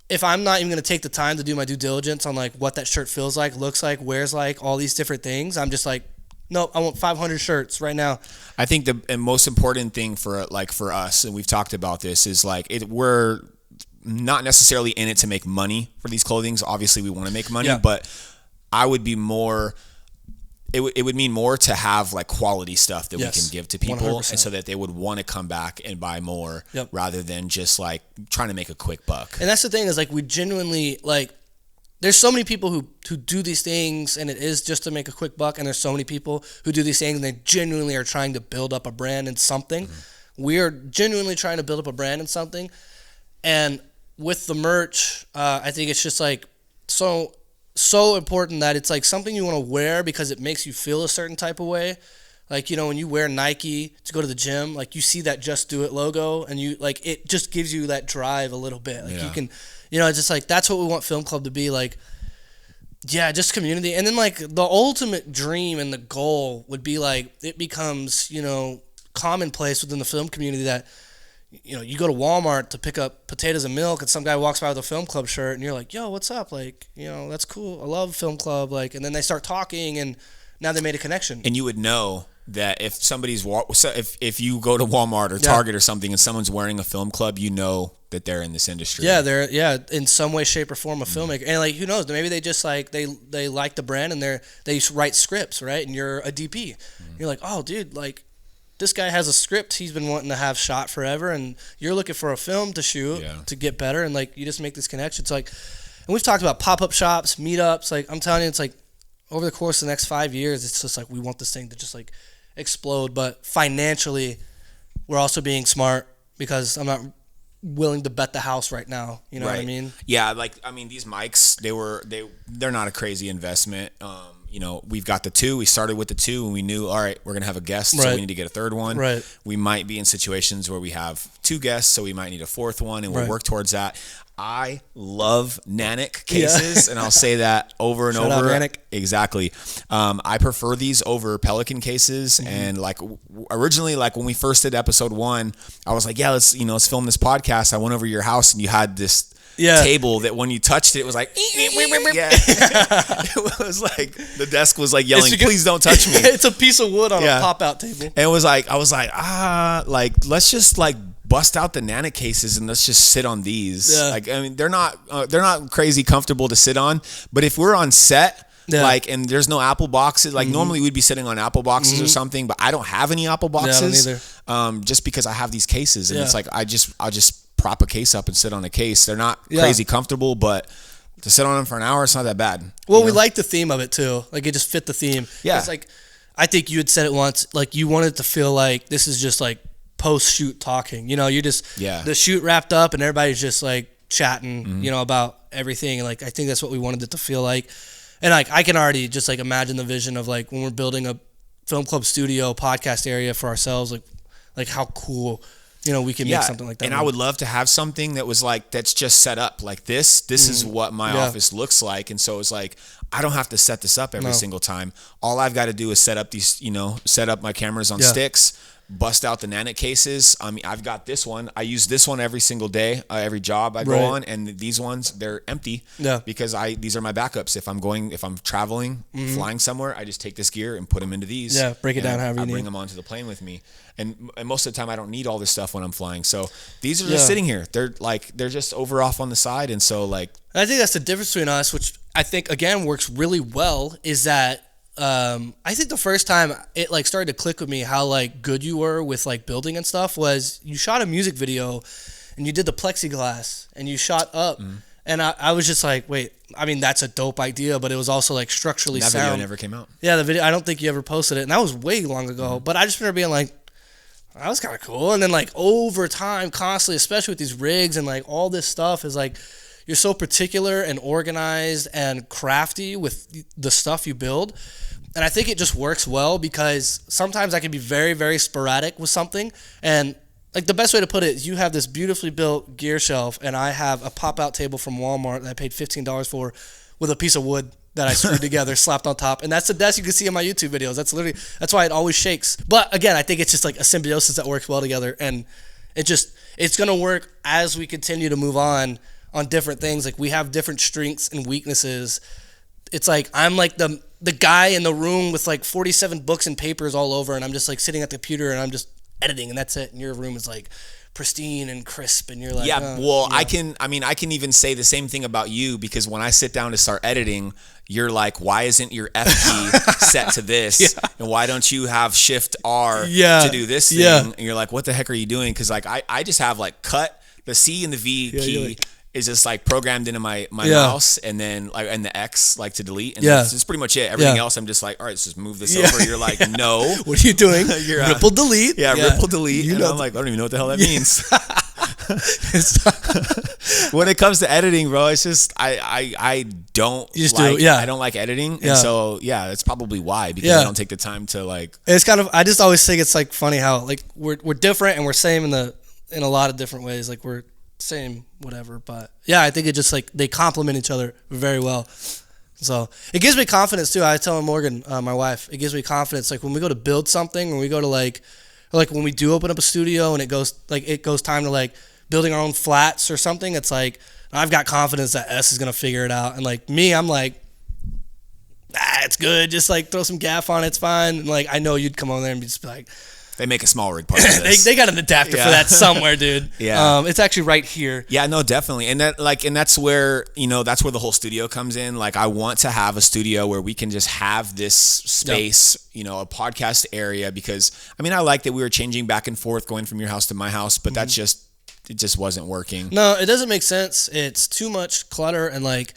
if I'm not even going to take the time to do my due diligence on like what that shirt feels like, looks like, wears like, all these different things, I'm just like, nope, I want 500 shirts right now. I think the most important thing for us, and we've talked about this, is like we're not necessarily in it to make money for these clothings. Obviously, we want to make money, but I would be more. It would mean more to have like quality stuff that we can give to people, 100%. And so that they would want to come back and buy more rather than just like trying to make a quick buck. And that's the thing is like we genuinely like. There's so many people who do these things and it is just to make a quick buck, and there's so many people who do these things and they genuinely are trying to build up a brand in something. We are genuinely trying to build up a brand in something, and with the merch, I think it's just like so important that it's like something you want to wear because it makes you feel a certain type of way. Like, when you wear Nike to go to the gym, like you see that Just Do It logo and you like, it just gives you that drive a little bit. Like you can, it's just like, that's what we want Film Club to be like. Yeah, just community. And then like the ultimate dream and the goal would be like, it becomes, commonplace within the film community that, you go to Walmart to pick up potatoes and milk and some guy walks by with a Film Club shirt and you're like, yo, what's up? Like, that's cool. I love Film Club. Like, and then they start talking and now they made a connection. And you would know that if if you go to Walmart or Target or something and someone's wearing a Film Club, that they're in this industry. Yeah, they're in some way, shape, or form a filmmaker. And like, who knows? Maybe they just like they like the brand and they write scripts, right? And you're a DP. You're like, oh, dude, like this guy has a script he's been wanting to have shot forever, and you're looking for a film to shoot to get better, and like you just make this connection. It's like, and we've talked about pop-up shops, meetups. Like I'm telling you, it's like over the course of the next 5 years, it's just like we want this thing to just like explode. But financially, we're also being smart because I'm not willing to bet the house right now. You know what I mean? Yeah, these mics, they're not a crazy investment. We've got the 2. We started with the 2 and we knew, all right, we're going to have a guest, so we need to get a 3rd one. Right. We might be in situations where we have 2 guests, so we might need a 4th one, and we'll work towards that. I love Nanic cases, and I'll say that over and Shout over. out Nanic. Exactly. I prefer these over Pelican cases, and like originally, like when we first did episode 1, I was like, yeah, let's film this podcast. I went over to your house, and you had this table that when you touched it, it was like, it was like the desk was like yelling, please don't touch me. It's a piece of wood on a pop-out table. And it was like, I was like, let's just like bust out the Nana cases and let's just sit on these. Yeah. Like, I mean, they're not crazy comfortable to sit on, but if we're on set, like, and there's no Apple boxes, like normally we'd be sitting on Apple boxes or something, but I don't have any Apple boxes. Just because I have these cases, and it's like, I'll just prop a case up and sit on a case. They're not crazy comfortable, but to sit on them for an hour, it's not that bad. Well, we like the theme of it too. Like, it just fit the theme. Yeah. It's like, I think you had said it once, like you wanted to feel like this is just like post-shoot talking. You just, the shoot wrapped up and everybody's just like chatting, about everything. And like, I think that's what we wanted it to feel like. And like, I can already just like imagine the vision of like when we're building a Film Club studio podcast area for ourselves, like how cool, we can make something like that. And I would love to have something that was like, that's just set up like this. This is what my office looks like. And so it's like, I don't have to set this up every single time. All I've got to do is set up these, set up my cameras on sticks, bust out the Nanit cases. I mean, I've got this one. I use this one every single day, every job I go on, and these ones, they're empty because these are my backups. If I'm traveling, flying somewhere, I just take this gear and put them into these. Yeah, break it down however you need. I bring them onto the plane with me. And most of the time I don't need all this stuff when I'm flying. So these are just sitting here. They're just over off on the side. And so like, I think that's the difference between us, which I think again works really well, is that I think the first time it like started to click with me how like good you were with like building and stuff was you shot a music video and you did the plexiglass and you shot up and I was just like, wait, I mean, that's a dope idea, but it was also like structurally sound. That video never came out. Yeah, the video, I don't think you ever posted it, and that was way long ago, but I just remember being like, that was kind of cool. And then like over time, constantly, especially with these rigs and like all this stuff is like, you're so particular and organized and crafty with the stuff you build. And I think it just works well because sometimes I can be very, very sporadic with something. And like the best way to put it is you have this beautifully built gear shelf and I have a pop-out table from Walmart that I paid $15 for with a piece of wood that I screwed together, slapped on top. And that's the desk you can see in my YouTube videos. That's why it always shakes. But again, I think it's just like a symbiosis that works well together. And it's going to work as we continue to move on different things. Like we have different strengths and weaknesses. It's like I'm like the guy in the room with like 47 books and papers all over, and I'm just like sitting at the computer and I'm just editing, and that's it. And your room is like pristine and crisp, and you're like, I can even say the same thing about you, because when I sit down to start editing, you're like, why isn't your F key set to this? And why don't you have Shift R to do this thing? And you're like, what the heck are you doing? Because like I just have like cut, the C and the V key is just like programmed into my mouse, and then like and the X like to delete, and that's pretty much it. Everything else I'm just like, all right, let's just move this over. You're like, no, what are you doing? You're ripple delete. Ripple delete. And I'm like, I don't even know what the hell that means. When it comes to editing, bro, it's just I don't I don't like editing, and so that's probably why, because I don't take the time to like. It's kind of, I just always think it's like funny how like we're different and we're same in a lot of different ways. Like we're same whatever, but I think it just like they complement each other very well. So it gives me confidence too. I tell Morgan, my wife, it gives me confidence like when we go to build something, when we go to like when we do open up a studio and it goes time to like building our own flats or something, it's like I've got confidence that S is gonna figure it out, and like me, I'm like, it's good, just like throw some gaff on it, it's fine. And like I know you'd come on there and just be like, they make a small rig part of this. they got an adapter for that somewhere, dude. It's actually right here. Yeah, no, definitely. And that's where, that's where the whole studio comes in. Like I want to have a studio where we can just have this space, a podcast area, because I mean, I like that we were changing back and forth going from your house to my house, but it just wasn't working. No, it doesn't make sense. It's too much clutter, and like,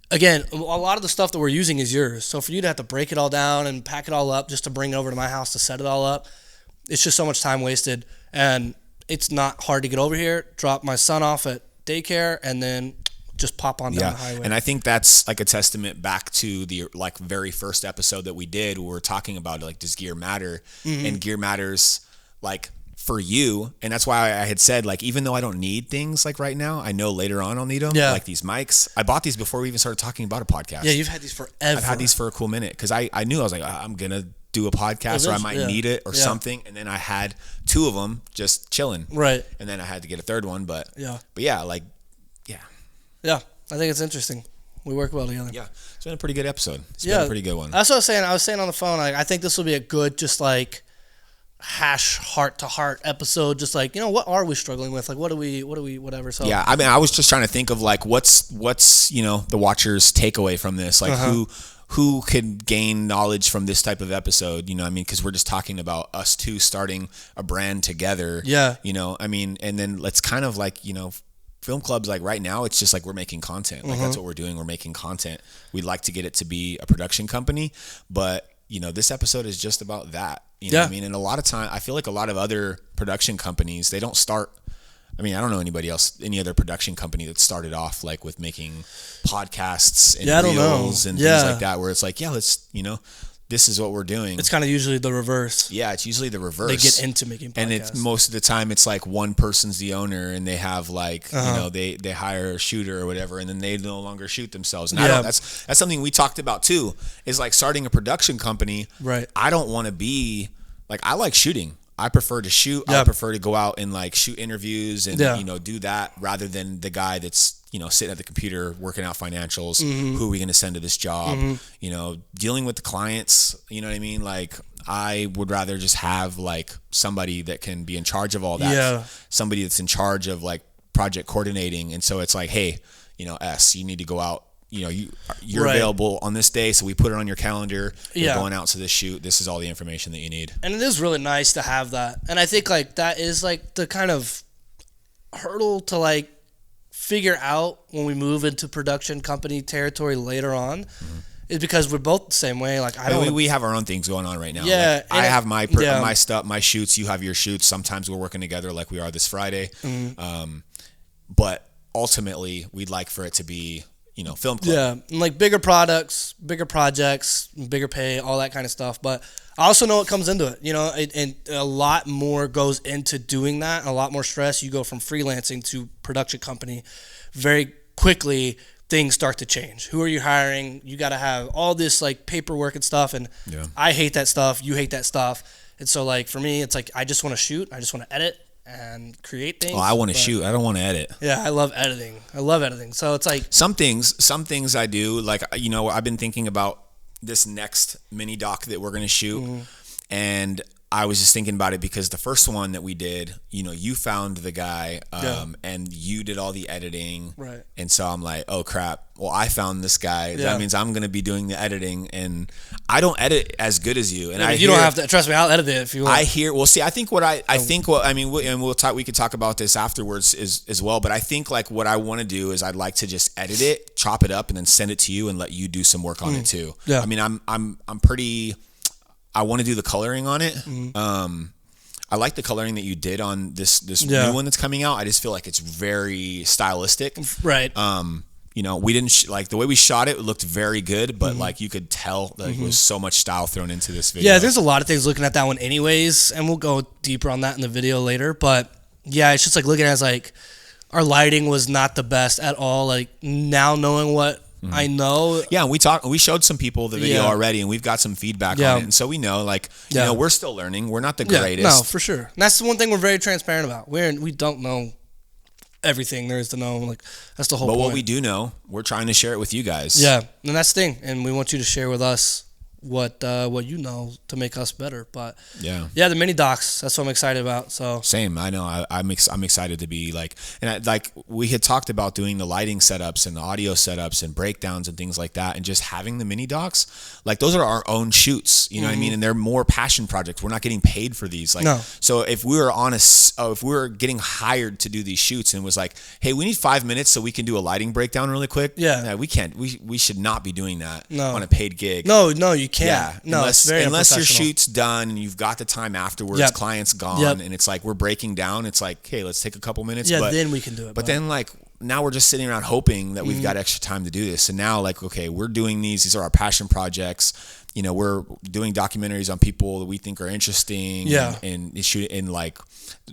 again, a lot of the stuff that we're using is yours. So for you to have to break it all down and pack it all up just to bring it over to my house to set it all up, it's just so much time wasted, and it's not hard to get over here, drop my son off at daycare, and then just pop on down the highway. And I think that's like a testament back to the like very first episode that we did, where we're talking about like, does gear matter? And gear matters like for you. And that's why I had said, like, even though I don't need things like right now, I know later on I'll need them. Like these mics. I bought these before we even started talking about a podcast. Yeah, you've had these forever. I've had these for a cool minute, because I knew, I was like, I'm going to do a podcast or I might need it or something. And then I had two of them just chilling. Right. And then I had to get a third one, but yeah, I think it's interesting. We work well together. Yeah. It's been a pretty good episode. It's been a pretty good one. That's what I was saying. I was saying on the phone, I think this will be a good, just like hash heart to heart episode. Just like, what are we struggling with? Like, what do we, whatever. So yeah, I mean, I was just trying to think of like, what's, the watcher's takeaway from this? Like who could gain knowledge from this type of episode, I mean, because we're just talking about us two starting a brand together. Yeah. I mean, and then let's kind of like, film clubs, like right now, it's just like we're making content. Like that's what we're doing. We're making content. We'd like to get it to be a production company, but this episode is just about that. You know what I mean? And a lot of time, I feel like a lot of other production companies, they don't start. I mean, I don't know any other production company that started off like with making podcasts and reels and things like that, where it's like, let's, this is what we're doing. It's kind of usually the reverse. Yeah, it's usually the reverse. They get into making podcasts. And it's most of the time it's like one person's the owner and they have like, you know, they hire a shooter or whatever, and then they no longer shoot themselves. And that's something we talked about too, is like starting a production company. Right. I don't want to be like, I like shooting. I prefer to shoot. I prefer to go out and like shoot interviews and, you know, do that rather than the guy that's, you know, sitting at the computer working out financials. Who are we going to send to this job? You know, dealing with the clients, you know what I mean? Like, I would rather just have like somebody that can be in charge of all that. Yeah. Somebody that's in charge of like project coordinating. And so it's like, hey, you know, you need to go out. You know, you're available on this day, so we put it on your calendar. You're going out to this shoot. This is all the information that you need. And it is really nice to have that. And I think like that is like the kind of hurdle to like figure out when we move into production company territory later on, is because we're both the same way. Like we have our own things going on right now. Yeah, like, I have my stuff, my shoots. You have your shoots. Sometimes we're working together, like we are this Friday. But ultimately, we'd like for it to be, you know, film club. Yeah, and like bigger products, bigger projects, bigger pay, all that kind of stuff. But I also know what comes into it, you know, and a lot more goes into doing that, a lot more stress. You go from freelancing to production company very quickly. Things start to change. Who are you hiring? You got to have all this like paperwork and stuff. And I hate that stuff. You hate that stuff. And so like for me, it's like I just want to shoot. I just want to edit and create things. Oh, I want to shoot. I don't want to edit. Yeah, I love editing. So it's like some things I do. Like, you know, I've been thinking about this next mini doc that we're going to shoot, and I was just thinking about it because the first one that we did, you know, you found the guy, and you did all the editing, right? And so I'm like, oh crap. Well, I found this guy. That means I'm going to be doing the editing, and I don't edit as good as you. And you don't have to trust me. I'll edit it if you want. I think we could talk about this afterwards as well. But I think like what I want to do is I'd like to just edit it, chop it up, and then send it to you and let you do some work on it too. Yeah. I mean, I'm pretty. I want to do the coloring on it. I like the coloring that you did on this new one that's coming out. I just feel like it's very stylistic. Right. You know, we didn't like the way we shot it. It looked very good, but like you could tell that there was so much style thrown into this video. Yeah, there's a lot of things looking at that one anyways, and we'll go deeper on that in the video later. But yeah, it's just like looking at it as like our lighting was not the best at all. Like now knowing what I know. Yeah, we showed some people the video already, and we've got some feedback on it. And so we know, like, you know, we're still learning. We're not the greatest. No, for sure. And that's the one thing we're very transparent about. We don't know everything there is to know. Like, that's the whole point. But what we do know, we're trying to share it with you guys. Yeah, and that's the thing. And we want you to share with us what you know to make us better. But the mini docs, that's what I'm excited about. So same. I know. I'm excited to be like, and like we had talked about doing the lighting setups and the audio setups and breakdowns and things like that, and just having the mini docs, like those are our own shoots. You know what I mean? And they're more passion projects. We're not getting paid for these. Like, so if we were getting hired to do these shoots and it was like, hey, we need 5 minutes so we can do a lighting breakdown really quick. Yeah, we can't. We should not be doing that on a paid gig. No, you can't. Yeah, no, it's very unless your shoot's done and you've got the time afterwards, client's gone, and it's like we're breaking down. It's like, hey, let's take a couple minutes. Yeah, then we can do it. But then like now we're just sitting around hoping that we've got extra time to do this. And now like, okay, we're doing these. These are our passion projects. You know, we're doing documentaries on people that we think are interesting. Yeah, and like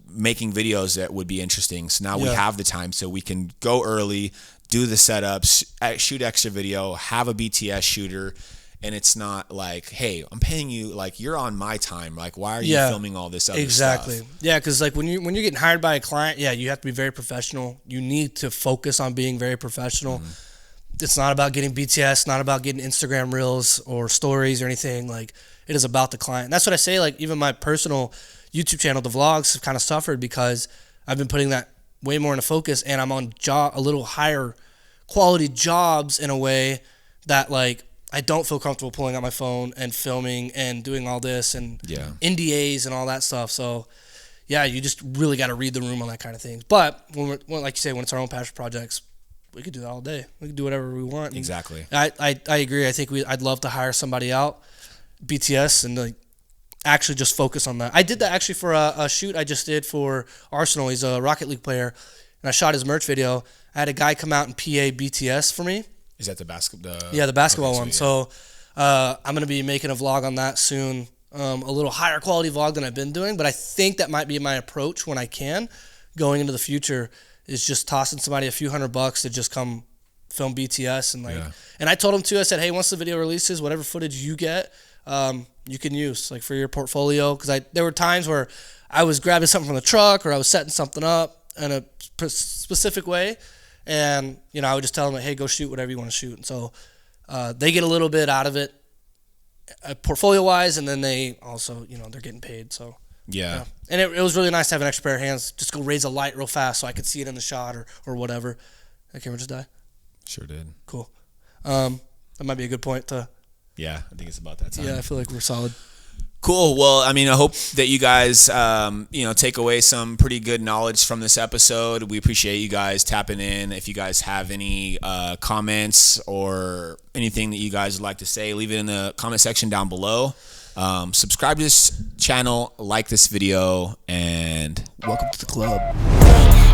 making videos that would be interesting. So now we have the time, so we can go early, do the setups, shoot extra video, have a BTS shooter. And it's not like, hey, I'm paying you, like, you're on my time. Like, why are you filming all this other stuff? Yeah, because, like, when you're getting hired by a client, you have to be very professional. You need to focus on being very professional. It's not about getting BTS, not about getting Instagram reels or stories or anything. Like, it is about the client. And that's what I say, like, even my personal YouTube channel, the vlogs, have kind of suffered because I've been putting that way more into focus, and I'm on a little higher quality jobs in a way that, like, I don't feel comfortable pulling out my phone and filming and doing all this and NDAs and all that stuff. So, you just really got to read the room on that kind of thing. But, when like you say, when it's our own passion projects, we could do that all day. We could do whatever we want. Exactly. I agree. I think I'd love to hire somebody out, BTS, and like actually just focus on that. I did that actually for a shoot I just did for Arsenal. He's a Rocket League player, and I shot his merch video. I had a guy come out and PA BTS for me. Is that the basketball? The basketball one. So I'm going to be making a vlog on that soon. A little higher quality vlog than I've been doing, but I think that might be my approach when I can, going into the future, is just tossing somebody a few $100 to just come film BTS and and I told him too, I said, hey, once the video releases, whatever footage you get, you can use like for your portfolio, because there were times where I was grabbing something from the truck or I was setting something up in a specific way, and I would just tell them, hey, go shoot whatever you want to shoot. And so they get a little bit out of it portfolio wise, and then they also they're getting paid. So yeah. And it was really nice to have an extra pair of hands, just go raise a light real fast so I could see it in the shot or whatever. That camera just die? Sure did. Cool. That might be a good point to. Yeah, I think it's about that time. Yeah, I feel like we're solid. Cool. Well, I mean, I hope that you guys, take away some pretty good knowledge from this episode. We appreciate you guys tapping in. If you guys have any comments or anything that you guys would like to say, leave it in the comment section down below. Subscribe to this channel, like this video, and welcome to the club.